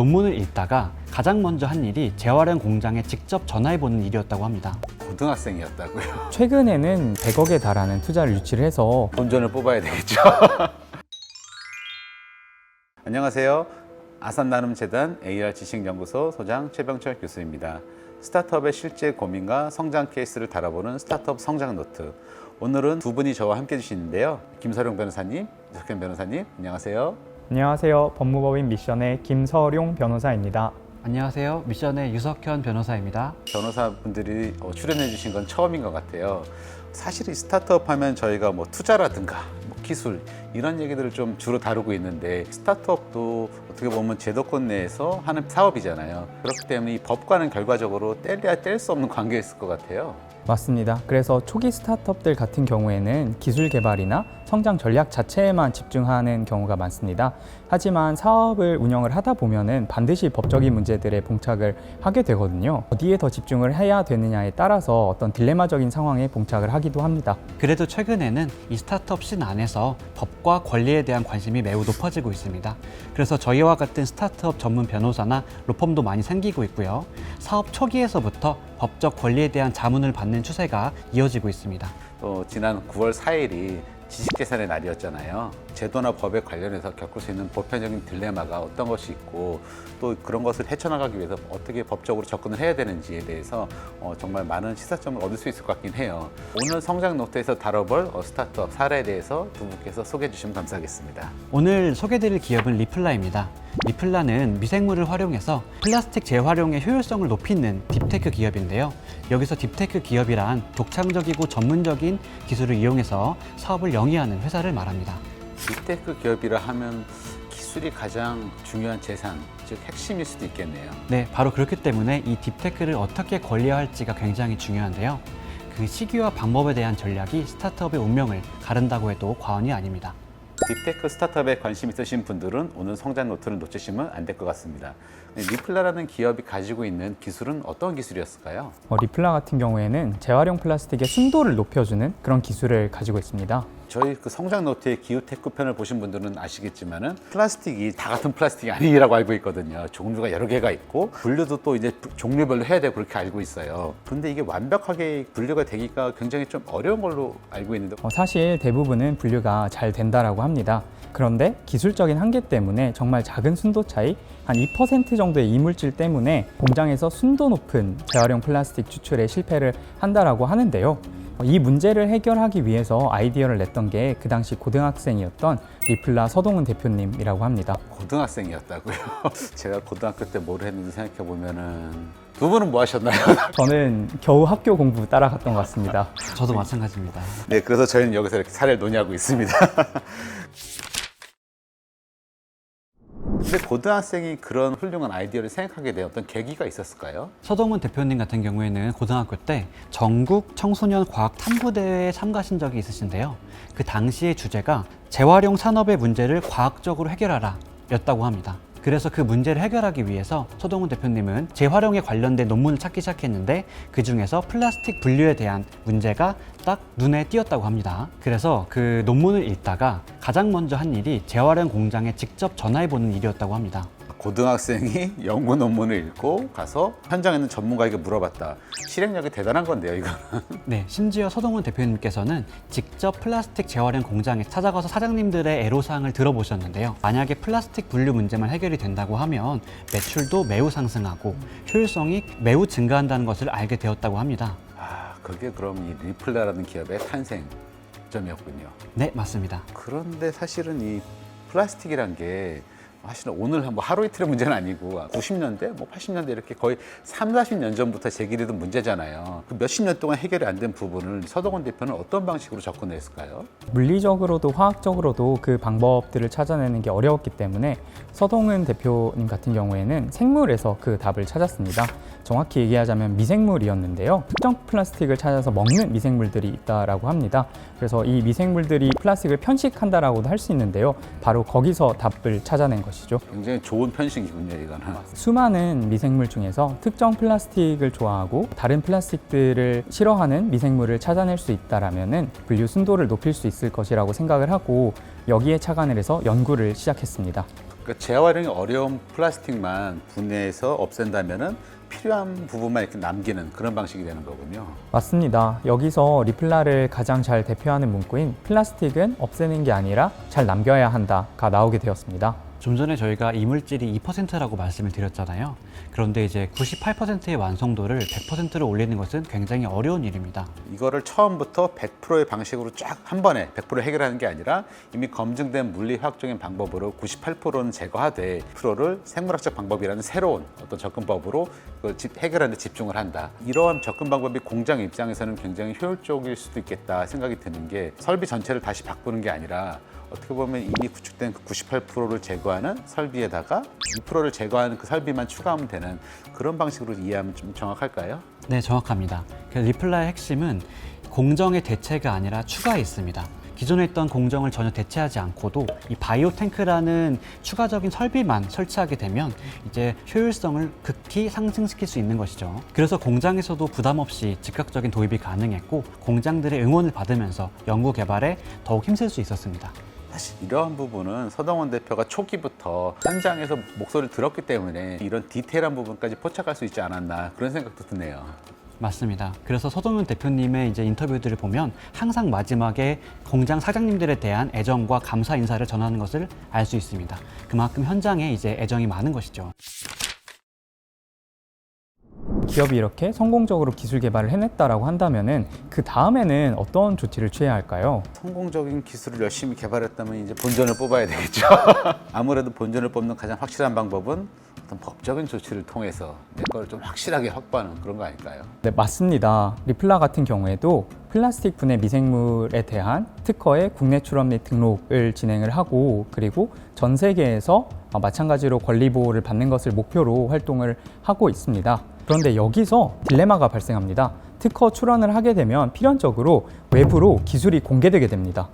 논문을 읽다가 가장 먼저 한 일이 재활용 공장에 직접 전화해보는 일이었다고 합니다. 고등학생이었다고요? 최근에는 100억에 달하는 투자를 유치를 해서 본전을 뽑아야 되겠죠. 안녕하세요. 아산나눔재단 AR지식연구소 소장 최병철 교수입니다. 스타트업의 실제 고민과 성장 케이스를 다뤄보는 스타트업 성장 노트. 오늘은 두 분이 저와 함께 해주시는데요. 김서룡 변호사님, 유석현 변호사님, 안녕하세요. 안녕하세요. 법무법인 미션의 김서룡 변호사입니다. 안녕하세요. 미션의 유석현 변호사입니다. 변호사분들이 출연해 주신 건 처음인 것 같아요. 사실 이 스타트업 하면 저희가 뭐 투자라든가 뭐 기술 이런 얘기들을 좀 주로 다루고 있는데, 스타트업도 어떻게 보면 제도권 내에서 하는 사업이잖아요. 그렇기 때문에 이 법과는 결과적으로 뗄래야 뗄 수 없는 관계가 있을 것 같아요. 맞습니다. 그래서 초기 스타트업들 같은 경우에는 기술 개발이나 성장 전략 자체에만 집중하는 경우가 많습니다. 하지만 사업을 운영을 하다 보면은 반드시 법적인 문제들에 봉착을 하게 되거든요. 어디에 더 집중을 해야 되느냐에 따라서 어떤 딜레마적인 상황에 봉착을 하기도 합니다. 그래도 최근에는 이 스타트업 씬 안에서 법과 권리에 대한 관심이 매우 높아지고 있습니다. 그래서 저희와 같은 스타트업 전문 변호사나 로펌도 많이 생기고 있고요. 사업 초기에서부터 법적 권리에 대한 자문을 받는 추세가 이어지고 있습니다. 또 지난 9월 4일이 지식재산의 날이었잖아요. 제도나 법에 관련해서 겪을 수 있는 보편적인 딜레마가 어떤 것이 있고, 또 그런 것을 헤쳐나가기 위해서 어떻게 법적으로 접근을 해야 되는지에 대해서 정말 많은 시사점을 얻을 수 있을 것 같긴 해요. 오늘 성장 노트에서 다뤄볼 스타트업 사례에 대해서 두 분께서 소개해 주시면 감사하겠습니다. 오늘 소개드릴 기업은 리플라입니다. 리플라는 미생물을 활용해서 플라스틱 재활용의 효율성을 높이는 딥테크 기업인데요. 여기서 딥테크 기업이란 독창적이고 전문적인 기술을 이용해서 사업을 영위하는 회사를 말합니다. 빅테크 기업이라 하면 기술이 가장 중요한 재산, 즉 핵심일 수도 있겠네요. 네, 바로 그렇기 때문에 이 딥테크를 어떻게 관리할지가 굉장히 중요한데요. 그 시기와 방법에 대한 전략이 스타트업의 운명을 가른다고 해도 과언이 아닙니다. 딥테크 스타트업에 관심 있으신 분들은 오늘 성장 노트를 놓치시면 안 될 것 같습니다. 리플라라는 기업이 가지고 있는 기술은 어떤 기술이었을까요? 리플라 같은 경우에는 재활용 플라스틱의 순도를 높여주는 그런 기술을 가지고 있습니다. 저희 그 성장 노트의 기후테크 편을 보신 분들은 아시겠지만은 플라스틱이 다 같은 플라스틱이 아니라고 알고 있거든요. 종류가 여러 개가 있고 분류도 또 이제 종류별로 해야 되고 그렇게 알고 있어요. 근데 이게 완벽하게 분류가 되기가 굉장히 좀 어려운 걸로 알고 있는데, 사실 대부분은 분류가 잘 된다라고 합니다. 그런데 기술적인 한계 때문에 정말 작은 순도 차이, 한 2% 정도의 이물질 때문에 공장에서 순도 높은 재활용 플라스틱 추출에 실패를 한다라고 하는데요. 이 문제를 해결하기 위해서 아이디어를 냈던 게 그 당시 고등학생이었던 리플라 서동훈 대표님이라고 합니다. 고등학생이었다고요? 제가 고등학교 때 뭘 했는지 생각해 보면은, 두 분은 뭐 하셨나요? 저는 겨우 학교 공부 따라갔던 것 같습니다. 저도 마찬가지입니다. 네, 그래서 저희는 여기서 이렇게 사례를 논의하고 있습니다. 근데 고등학생이 그런 훌륭한 아이디어를 생각하게 된 어떤 계기가 있었을까요? 서동훈 대표님 같은 경우에는 고등학교 때 전국 청소년 과학 탐구대회에 참가하신 적이 있으신데요. 그 당시의 주제가 재활용 산업의 문제를 과학적으로 해결하라 였다고 합니다. 그래서 그 문제를 해결하기 위해서 서동훈 대표님은 재활용에 관련된 논문을 찾기 시작했는데, 그 중에서 플라스틱 분류에 대한 문제가 딱 눈에 띄었다고 합니다. 그래서 그 논문을 읽다가 가장 먼저 한 일이 재활용 공장에 직접 전화해보는 일이었다고 합니다. 고등학생이 연구 논문을 읽고 가서 현장에 있는 전문가에게 물어봤다. 실행력이 대단한 건데요, 이거는. 네, 심지어 서동훈 대표님께서는 직접 플라스틱 재활용 공장에 찾아가서 사장님들의 애로사항을 들어보셨는데요. 만약에 플라스틱 분류 문제만 해결이 된다고 하면 매출도 매우 상승하고 효율성이 매우 증가한다는 것을 알게 되었다고 합니다. 그게 그럼 이 리플라라는 기업의 탄생점이었군요. 네, 맞습니다. 그런데 사실은 이 플라스틱이란 게 사실은 오늘 뭐 하루 이틀의 문제는 아니고 90년대, 뭐 80년대 이렇게 거의 40년 전부터 제기되던 문제잖아요. 그 몇십 년 동안 해결이 안 된 부분을 서동훈 대표는 어떤 방식으로 접근했을까요? 물리적으로도 화학적으로도 그 방법들을 찾아내는 게 어려웠기 때문에 서동훈 대표님 같은 경우에는 생물에서 그 답을 찾았습니다. 정확히 얘기하자면 미생물이었는데요. 특정 플라스틱을 찾아서 먹는 미생물들이 있다라고 합니다. 그래서 이 미생물들이 플라스틱을 편식한다라고도 할 수 있는데요. 바로 거기서 답을 찾아낸 것이죠. 굉장히 좋은 편식이군요, 이거는. 수많은 미생물 중에서 특정 플라스틱을 좋아하고 다른 플라스틱들을 싫어하는 미생물을 찾아낼 수 있다라면은 분류 순도를 높일 수 있을 것이라고 생각을 하고 여기에 착안을 해서 연구를 시작했습니다. 그러니까 재활용이 어려운 플라스틱만 분해해서 없앤다면은 필요한 부분만 이렇게 남기는 그런 방식이 되는 거군요. 맞습니다. 여기서 리플라를 가장 잘 대표하는 문구인 플라스틱은 없애는 게 아니라 잘 남겨야 한다가 나오게 되었습니다. 좀 전에 저희가 이물질이 2%라고 말씀을 드렸잖아요. 그런데 이제 98%의 완성도를 100%로 올리는 것은 굉장히 어려운 일입니다. 이거를 처음부터 100%의 방식으로 쫙 한 번에 100% 해결하는 게 아니라 이미 검증된 물리화학적인 방법으로 98%는 제거하되 1%를 생물학적 방법이라는 새로운 어떤 접근법으로 그걸 해결하는 데 집중을 한다. 이러한 접근 방법이 공장 입장에서는 굉장히 효율적일 수도 있겠다 생각이 드는 게 설비 전체를 다시 바꾸는 게 아니라 어떻게 보면 이미 구축된 그 98%를 제거하는 설비에다가 2%를 제거하는 그 설비만 추가하면 되는 그런 방식으로 이해하면 좀 정확할까요? 네, 정확합니다. 그래서 리플라의 핵심은 공정의 대체가 아니라 추가에 있습니다. 기존에 있던 공정을 전혀 대체하지 않고도 이 바이오 탱크라는 추가적인 설비만 설치하게 되면 이제 효율성을 극히 상승시킬 수 있는 것이죠. 그래서 공장에서도 부담 없이 즉각적인 도입이 가능했고 공장들의 응원을 받으면서 연구 개발에 더욱 힘쓸 수 있었습니다. 사실 이러한 부분은 서동원 대표가 초기부터 현장에서 목소리를 들었기 때문에 이런 디테일한 부분까지 포착할 수 있지 않았나 그런 생각도 드네요. 맞습니다. 그래서 서동현 대표님의 이제 인터뷰들을 보면 항상 마지막에 공장 사장님들에 대한 애정과 감사 인사를 전하는 것을 알 수 있습니다. 그만큼 현장에 이제 애정이 많은 것이죠. 기업이 이렇게 성공적으로 기술 개발을 해냈다라고 한다면은 그 다음에는 어떤 조치를 취해야 할까요? 성공적인 기술을 열심히 개발했다면 이제 본전을 뽑아야 되겠죠. 아무래도 본전을 뽑는 가장 확실한 방법은 어떤 법적인 조치를 통해서 내 걸 좀 확실하게 확보하는 그런 거 아닐까요? 네, 맞습니다. 리플라 같은 경우에도 플라스틱 분해 미생물에 대한 특허의 국내 출원 및 등록을 진행을 하고 그리고 전 세계에서 마찬가지로 권리 보호를 받는 것을 목표로 활동을 하고 있습니다. 그런데 여기서 딜레마가 발생합니다. 특허 출원을 하게 되면 필연적으로 외부로 기술이 공개되게 됩니다.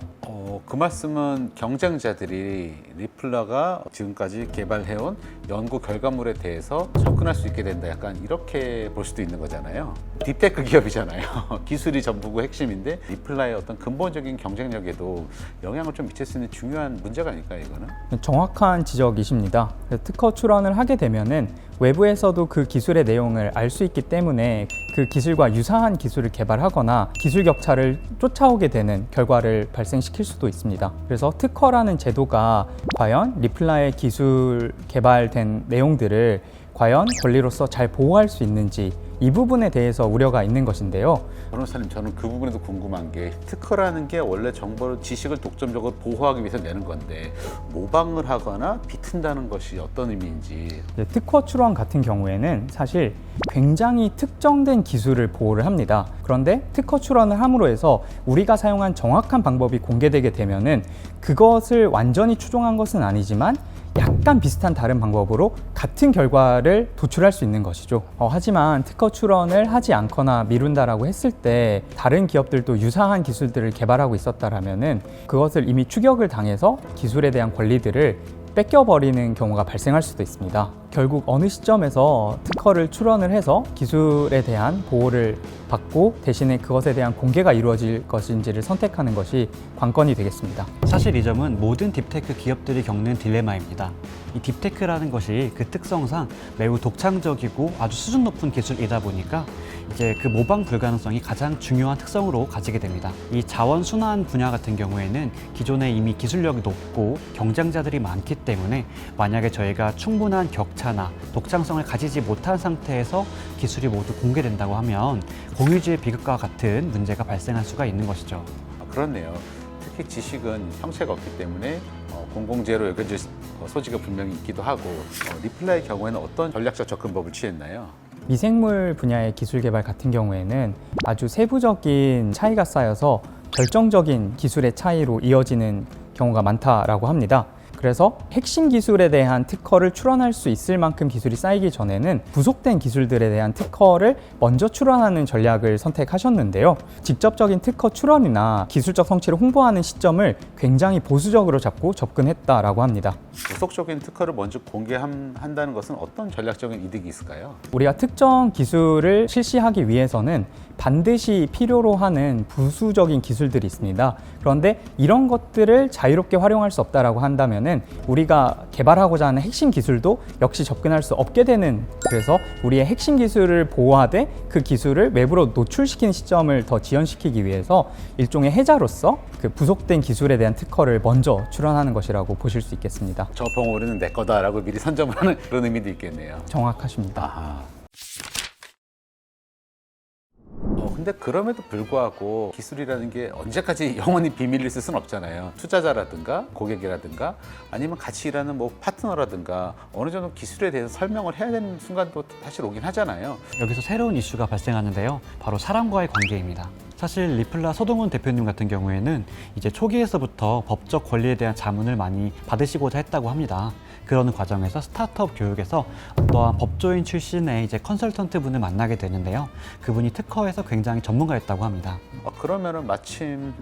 그 말씀은 경쟁자들이 리플라가 지금까지 개발해온 연구 결과물에 대해서 접근할 수 있게 된다. 약간 이렇게 볼 수도 있는 거잖아요. 딥테크 기업이잖아요. 기술이 전부고 핵심인데 리플라의 어떤 근본적인 경쟁력에도 영향을 좀 미칠 수 있는 중요한 문제가 아닐까요, 이거는? 정확한 지적이십니다. 특허 출원을 하게 되면은 외부에서도 그 기술의 내용을 알 수 있기 때문에 그 기술과 유사한 기술을 개발하거나 기술 격차를 쫓아오게 되는 결과를 발생시킬 수도 있습니다. 그래서 특허라는 제도가 과연 리플라의 기술 개발된 내용들을 과연 권리로서 잘 보호할 수 있는지 이 부분에 대해서 우려가 있는 것인데요. 변호사님, 저는 그 부분에도 궁금한 게 특허라는 게 원래 정보를 지식을 독점적으로 보호하기 위해서 내는 건데 모방을 하거나 비튼다는 것이 어떤 의미인지. 특허 출원 같은 경우에는 사실 굉장히 특정된 기술을 보호를 합니다. 그런데 특허 출원을 함으로 해서 우리가 사용한 정확한 방법이 공개되게 되면은 그것을 완전히 추종한 것은 아니지만 약간 비슷한 다른 방법으로 같은 결과를 도출할 수 있는 것이죠. 하지만 특허 출원을 하지 않거나 미룬다라고 했을 때 다른 기업들도 유사한 기술들을 개발하고 있었다라면은 그것을 이미 추격을 당해서 기술에 대한 권리들을 뺏겨버리는 경우가 발생할 수도 있습니다. 결국 어느 시점에서 특허를 출원을 해서 기술에 대한 보호를 받고 대신에 그것에 대한 공개가 이루어질 것인지를 선택하는 것이 관건이 되겠습니다. 사실 이 점은 모든 딥테크 기업들이 겪는 딜레마입니다. 이 딥테크라는 것이 그 특성상 매우 독창적이고 아주 수준 높은 기술이다 보니까 이제 그 모방 불가능성이 가장 중요한 특성으로 가지게 됩니다. 이 자원 순환 분야 같은 경우에는 기존에 이미 기술력이 높고 경쟁자들이 많기 때문에 만약에 저희가 충분한 격차나 독창성을 가지지 못한 상태에서 기술이 모두 공개된다고 하면 공유주의 비극과 같은 문제가 발생할 수가 있는 것이죠. 그렇네요. 특히 지식은 형체가 없기 때문에 공공재로 여겨질 소지가 분명히 있기도 하고 리플라의 경우에는 어떤 전략적 접근법을 취했나요? 미생물 분야의 기술 개발 같은 경우에는 아주 세부적인 차이가 쌓여서 결정적인 기술의 차이로 이어지는 경우가 많다라고 합니다. 그래서 핵심 기술에 대한 특허를 출원할 수 있을 만큼 기술이 쌓이기 전에는 부속된 기술들에 대한 특허를 먼저 출원하는 전략을 선택하셨는데요. 직접적인 특허 출원이나 기술적 성취를 홍보하는 시점을 굉장히 보수적으로 잡고 접근했다라고 합니다. 구속적인 특허를 먼저 공개한다는 것은 어떤 전략적인 이득이 있을까요? 우리가 특정 기술을 실시하기 위해서는 반드시 필요로 하는 부수적인 기술들이 있습니다. 그런데 이런 것들을 자유롭게 활용할 수 없다라고 한다면은 우리가 개발하고자 하는 핵심 기술도 역시 접근할 수 없게 되는, 그래서 우리의 핵심 기술을 보호하되 그 기술을 외부로 노출시키는 시점을 더 지연시키기 위해서 일종의 해자로서 그 부속된 기술에 대한 특허를 먼저 출원하는 것이라고 보실 수 있겠습니다. 저 벙어리는 내 거다라고 미리 선점을 하는 그런 의미도 있겠네요. 정확하십니다. 아하. 근데 그럼에도 불구하고 기술이라는 게 언제까지 영원히 비밀을 쓸 수는 없잖아요. 투자자라든가 고객이라든가 아니면 같이 일하는 뭐 파트너라든가 어느 정도 기술에 대해서 설명을 해야 되는 순간도 사실 오긴 하잖아요. 여기서 새로운 이슈가 발생하는데요. 바로 사람과의 관계입니다. 사실 리플라 서동훈 대표님 같은 경우에는 이제 초기에서부터 법적 권리에 대한 자문을 많이 받으시고자 했다고 합니다. 그러는 과정에서 스타트업 교육에서 어떠한 법조인 출신의 이제 컨설턴트 분을 만나게 되는데요. 그분이 특허에서 굉장히 전문가였다고 합니다. 그러면은 마침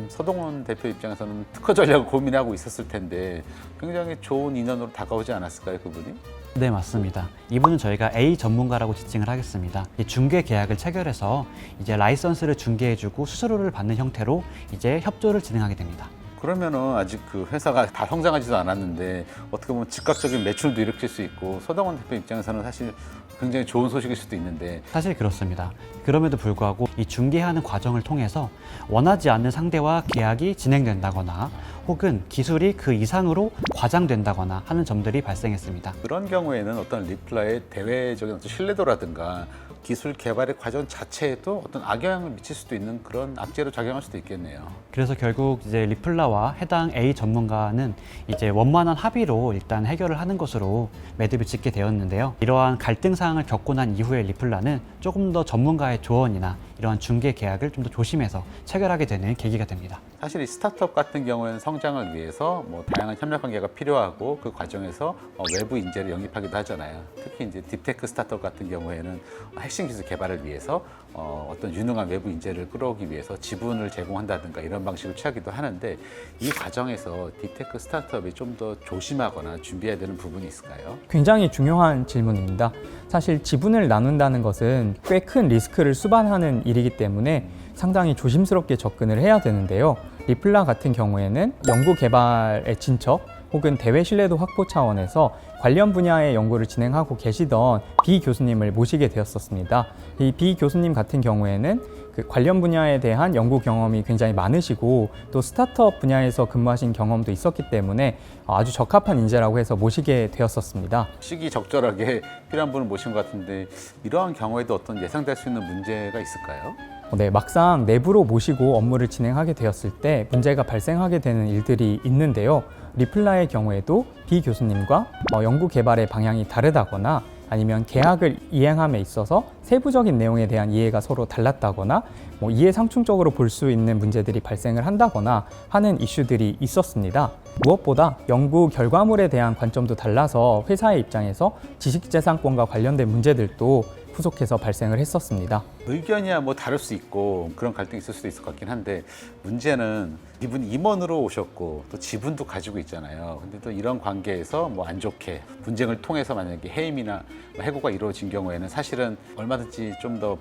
서동훈 대표 입장에서는 특허 전략을 고민하고 있었을 텐데 굉장히 좋은 인연으로 다가오지 않았을까요, 그분이? 네, 맞습니다. 이분은 저희가 A 전문가라고 지칭을 하겠습니다. 이 중개 계약을 체결해서 이제 라이선스를 중개해주고 수수료를 받는 형태로 이제 협조를 진행하게 됩니다. 그러면은 아직 그 회사가 다 성장하지도 않았는데 어떻게 보면 즉각적인 매출도 일으킬 수 있고 서동원 대표 입장에서는 사실 굉장히 좋은 소식일 수도 있는데 사실 그렇습니다. 그럼에도 불구하고 이 중개하는 과정을 통해서 원하지 않는 상대와 계약이 진행된다거나 혹은 기술이 그 이상으로 과장된다거나 하는 점들이 발생했습니다. 그런 경우에는 어떤 리플라의 대외적인 어떤 신뢰도라든가 기술 개발의 과정 자체에도 어떤 악영향을 미칠 수도 있는 그런 악재로 작용할 수도 있겠네요. 그래서 결국 이제 리플라와 해당 A 전문가는 이제 원만한 합의로 일단 해결을 하는 것으로 매듭을 짓게 되었는데요. 이러한 갈등 사항을 겪고 난 이후에 리플라는 조금 더 전문가의 조언이나 이러한 중개 계약을 좀 더 조심해서 체결하게 되는 계기가 됩니다. 사실 이 스타트업 같은 경우에는 성장을 위해서 뭐 다양한 협력 관계가 필요하고 그 과정에서 외부 인재를 영입하기도 하잖아요. 특히 이제 딥테크 스타트업 같은 경우에는 핵심 기술 개발을 위해서 어떤 유능한 외부 인재를 끌어오기 위해서 지분을 제공한다든가 이런 방식을 취하기도 하는데 이 과정에서 딥테크 스타트업이 좀 더 조심하거나 준비해야 되는 부분이 있을까요? 굉장히 중요한 질문입니다. 사실 지분을 나눈다는 것은 꽤 큰 리스크를 수반하는 일이기 때문에 상당히 조심스럽게 접근을 해야 되는데요. 리플라 같은 경우에는 연구 개발의 진척 혹은 대외 신뢰도 확보 차원에서 관련 분야의 연구를 진행하고 계시던 비 교수님을 모시게 되었었습니다. 이 비 교수님 같은 경우에는 그 관련 분야에 대한 연구 경험이 굉장히 많으시고 또 스타트업 분야에서 근무하신 경험도 있었기 때문에 아주 적합한 인재라고 해서 모시게 되었었습니다. 시기적절하게 필요한 분을 모신 것 같은데 이러한 경우에도 어떤 예상될 수 있는 문제가 있을까요? 네, 막상 내부로 모시고 업무를 진행하게 되었을 때 문제가 발생하게 되는 일들이 있는데요. 리플라의 경우에도 비 교수님과 연구 개발의 방향이 다르다거나 아니면 계약을 이행함에 있어서 세부적인 내용에 대한 이해가 서로 달랐다거나 이해상충적으로 볼 수 있는 문제들이 발생을 한다거나 하는 이슈들이 있었습니다. 무엇보다 연구 결과물에 대한 관점도 달라서 회사의 입장에서 지식재산권과 관련된 문제들도 후속해서 발생을 했었습니다. 의견이야 뭐 다를 수 있고 그런 갈등이 있을 수도 있을 것 같긴 한데 문제는 이분이 임원으로 오셨고 또 지분도 가지고 있잖아요. 근데 또 이런 관계에서 뭐 안 좋게 분쟁을 통해서 만약에 해임이나 해고가 이루어진 경우에는 사실은 얼마든지 좀 더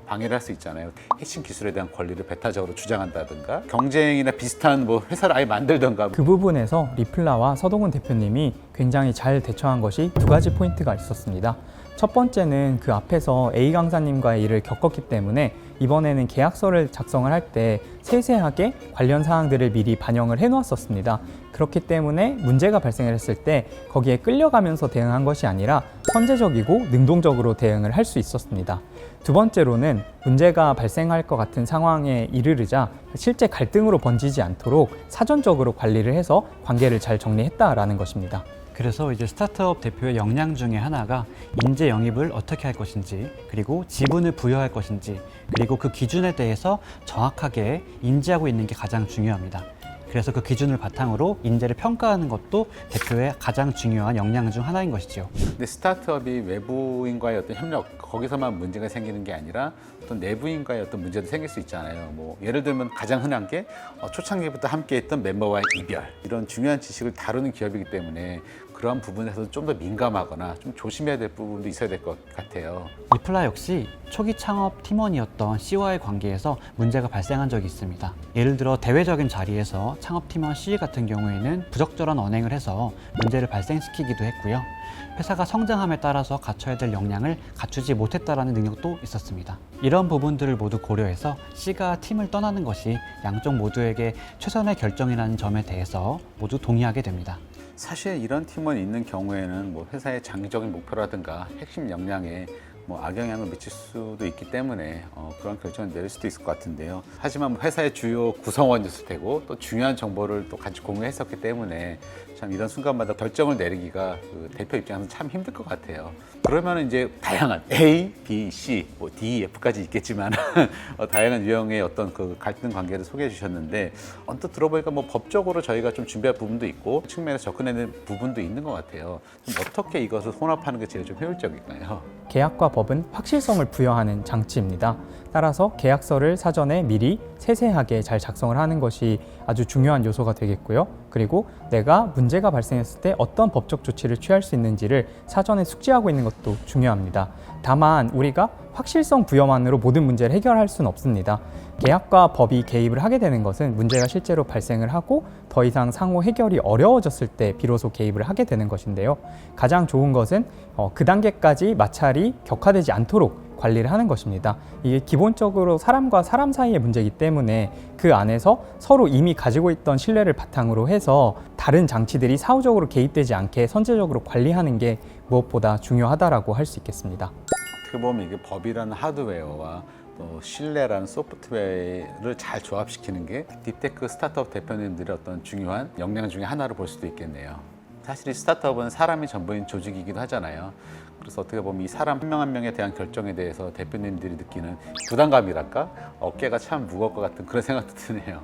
방해를 할 수 있잖아요. 핵심 기술에 대한 권리를 배타적으로 주장한다든가 경쟁이나 비슷한 뭐 회사를 아예 만들던가 그 부분에서 리플라와 서동훈 대표님이 굉장히 잘 대처한 것이 두 가지 포인트가 있었습니다. 첫 번째는 그 앞에서 A 강사님과의 일을 겪었기 때문에 이번에는 계약서를 작성을 할 때 세세하게 관련 사항들을 미리 반영을 해놓았었습니다. 그렇기 때문에 문제가 발생을 했을 때 거기에 끌려가면서 대응한 것이 아니라 선제적이고 능동적으로 대응을 할 수 있었습니다. 두 번째로는 문제가 발생할 것 같은 상황에 이르르자 실제 갈등으로 번지지 않도록 사전적으로 관리를 해서 관계를 잘 정리했다라는 것입니다. 그래서 이제 스타트업 대표의 역량 중에 하나가 인재 영입을 어떻게 할 것인지, 그리고 지분을 부여할 것인지, 그리고 그 기준에 대해서 정확하게 인지하고 있는 게 가장 중요합니다. 그래서 그 기준을 바탕으로 인재를 평가하는 것도 대표의 가장 중요한 역량 중 하나인 것이죠. 근데 스타트업이 외부인과의 어떤 협력, 거기서만 문제가 생기는 게 아니라 어떤 내부인과의 어떤 문제도 생길 수 있잖아요. 뭐 예를 들면 가장 흔한 게 초창기부터 함께했던 멤버와의 이별, 이런 중요한 지식을 다루는 기업이기 때문에 그러한 부분에서 좀 더 민감하거나 좀 조심해야 될 부분도 있어야 될 것 같아요. 리플라 역시 초기 창업 팀원이었던 C와의 관계에서 문제가 발생한 적이 있습니다. 예를 들어 대외적인 자리에서 창업 팀원 C 같은 경우에는 부적절한 언행을 해서 문제를 발생시키기도 했고요. 회사가 성장함에 따라서 갖춰야 될 역량을 갖추지 못했다라는 능력도 있었습니다. 이런 부분들을 모두 고려해서 C가 팀을 떠나는 것이 양쪽 모두에게 최선의 결정이라는 점에 대해서 모두 동의하게 됩니다. 사실 이런 팀원이 있는 경우에는 뭐 회사의 장기적인 목표라든가 핵심 역량에 뭐 악영향을 미칠 수도 있기 때문에 그런 결정을 내릴 수도 있을 것 같은데요. 하지만 뭐 회사의 주요 구성원이었을 테고 또 중요한 정보를 또 같이 공유했었기 때문에 참 이런 순간마다 결정을 내리기가 그 대표 입장에서는 참 힘들 것 같아요. 그러면 이제 다양한 A, B, C, 뭐 D, F까지 있겠지만 다양한 유형의 어떤 그 갈등 관계를 소개해 주셨는데 언뜻 들어보니까 뭐 법적으로 저희가 좀 준비할 부분도 있고 측면에서 접근하는 부분도 있는 것 같아요. 어떻게 이것을 혼합하는 게 제일 좀 효율적일까요? 계약과 법은 확실성을 부여하는 장치입니다. 따라서 계약서를 사전에 미리 세세하게 잘 작성을 하는 것이 아주 중요한 요소가 되겠고요. 그리고 내가 문제가 발생했을 때 어떤 법적 조치를 취할 수 있는지를 사전에 숙지하고 있는 것도 중요합니다. 다만 우리가 확실성 부여만으로 모든 문제를 해결할 수는 없습니다. 계약과 법이 개입을 하게 되는 것은 문제가 실제로 발생을 하고 더 이상 상호 해결이 어려워졌을 때 비로소 개입을 하게 되는 것인데요. 가장 좋은 것은 그 단계까지 마찰이 격화되지 않도록 관리를 하는 것입니다. 이게 기본적으로 사람과 사람 사이의 문제이기 때문에 그 안에서 서로 이미 가지고 있던 신뢰를 바탕으로 해서 다른 장치들이 사후적으로 개입되지 않게 선제적으로 관리하는 게 무엇보다 중요하다라고 할 수 있겠습니다. 어떻게 보면 이게 법이라는 하드웨어와 또 신뢰라는 소프트웨어를 잘 조합시키는 게 딥테크 스타트업 대표님들의 어떤 중요한 역량 중에 하나로 볼 수도 있겠네요. 사실 이 스타트업은 사람이 전부인 조직이기도 하잖아요. 그래서 어떻게 보면 이 사람 한 명 한 명에 대한 결정에 대해서 대표님들이 느끼는 부담감이랄까? 어깨가 참 무거울 것 같은 그런 생각도 드네요.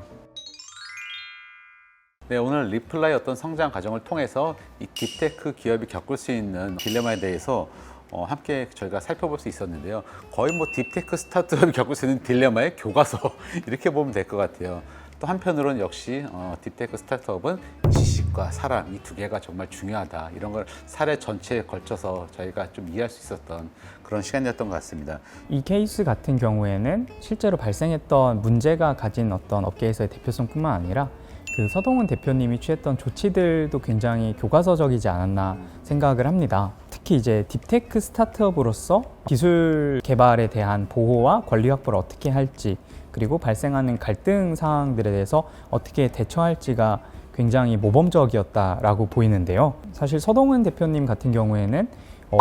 네, 오늘 리플라의 어떤 성장 과정을 통해서 이 딥테크 기업이 겪을 수 있는 딜레마에 대해서 함께 저희가 살펴볼 수 있었는데요. 거의 뭐 딥테크 스타트업이 겪을 수 있는 딜레마의 교과서 이렇게 보면 될 것 같아요. 또 한편으로는 역시 딥테크 스타트업은 지식과 사람 이 두 개가 정말 중요하다. 이런 걸 사례 전체에 걸쳐서 저희가 좀 이해할 수 있었던 그런 시간이었던 것 같습니다. 이 케이스 같은 경우에는 실제로 발생했던 문제가 가진 어떤 업계에서의 대표성뿐만 아니라 그 서동훈 대표님이 취했던 조치들도 굉장히 교과서적이지 않았나 생각을 합니다. 특히 이제 딥테크 스타트업으로서 기술 개발에 대한 보호와 권리 확보를 어떻게 할지, 그리고 발생하는 갈등 상황들에 대해서 어떻게 대처할지가 굉장히 모범적이었다라고 보이는데요. 사실 서동훈 대표님 같은 경우에는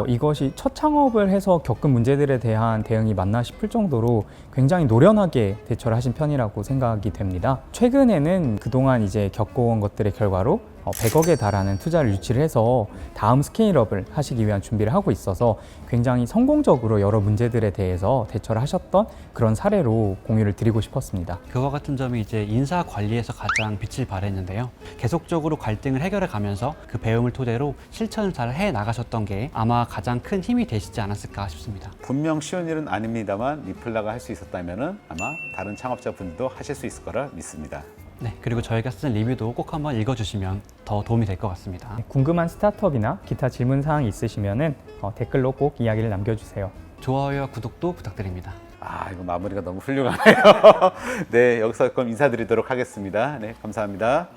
이것이 첫 창업을 해서 겪은 문제들에 대한 대응이 맞나 싶을 정도로 굉장히 노련하게 대처를 하신 편이라고 생각이 됩니다. 최근에는 그동안 이제 겪어온 것들의 결과로 100억에 달하는 투자를 유치를 해서 다음 스케일업을 하시기 위한 준비를 하고 있어서 굉장히 성공적으로 여러 문제들에 대해서 대처를 하셨던 그런 사례로 공유를 드리고 싶었습니다. 그와 같은 점이 이제 인사 관리에서 가장 빛을 발했는데요. 계속적으로 갈등을 해결해 가면서 그 배움을 토대로 실천을 잘 해 나가셨던 게 아마 가장 큰 힘이 되시지 않았을까 싶습니다. 분명 쉬운 일은 아닙니다만 리플라가 할 수 있었다면 아마 다른 창업자분들도 하실 수 있을 거라 믿습니다. 네, 그리고 저희가 쓴 리뷰도 꼭 한번 읽어주시면 더 도움이 될 것 같습니다. 궁금한 스타트업이나 기타 질문 사항이 있으시면 댓글로 꼭 이야기를 남겨주세요. 좋아요와 구독도 부탁드립니다. 이거 마무리가 너무 훌륭하네요. 네, 여기서 그럼 인사드리도록 하겠습니다. 네, 감사합니다.